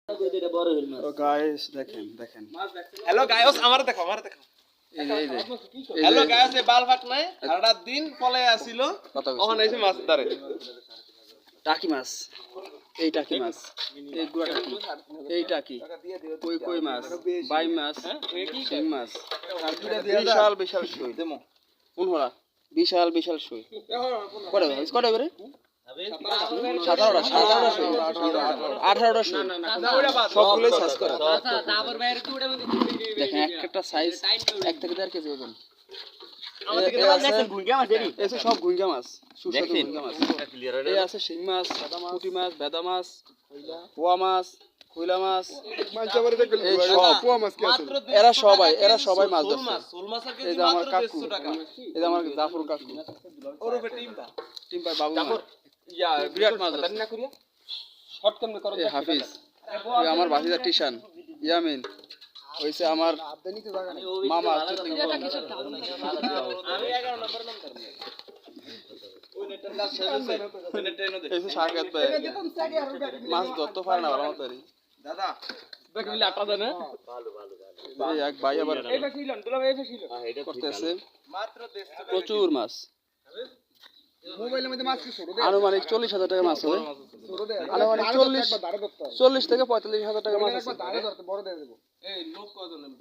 তো গাইস দেখেন দেখেন হ্যালো গাইস আমার দেখো এই যে হ্যালো গাইস এই বাল ফাক নাই সারা দিন পলে আসিল ওখানে এসে মাছ ধরে টাকি মাছ এই টাকি মাছ এই গুড়া টাকি এই টাকি কই কই মাছ বাই মাছ শিং মাছ বিশাল বিশাল সই দেমো কোন হলা বিশাল বিশাল সই কটা করে 17টা সই 18টা সই সবগুলোই সাইজ করা দেখেন একটা সাইজ 1 থেকে 1.5 কেজি ওজন এসে সব গুইঙ্গা মাছ সুস্বাদু গুইঙ্গা মাছ এই আছে শিং মাছ পুঁটি মাছ বেদা মাছ পোয়া মাছ কইলা মাছ এরা সবাই মাছ ধরছে এই যে আমার কাকু এই যে আমার জাফর কাকু ওরফে টিম্পা বাবু ইয়া বিরাট মাছ না করিয়া শর্ট কেমনে করো হাফিজ এই আমার ভাতিজা টিশান ইয়ামিন হইছে আমার মামা আমি 11 নম্বর নাম করব ওই নেটার কাজ শেষ হইছে ওই নেট ট্রেন দে এসে সাগত ভাই মাছ ধরতে পারে না ভালো মতো দাদা দেখলি আটা দেন ভালো এই এক ভাই আবার এইটা ছিলেন দুলা ভাই এইটা ছিল এটা করতেছে মাত্র প্রচুর মাছ মোবাইলের মধ্যে মাছ কি ছোট দে আনুমানিক 40,000 টাকা মাছ হবে আনুমানিক 40 থেকে 45,000 টাকা মাছ আছে বড় দেব এই লোক কত নেবে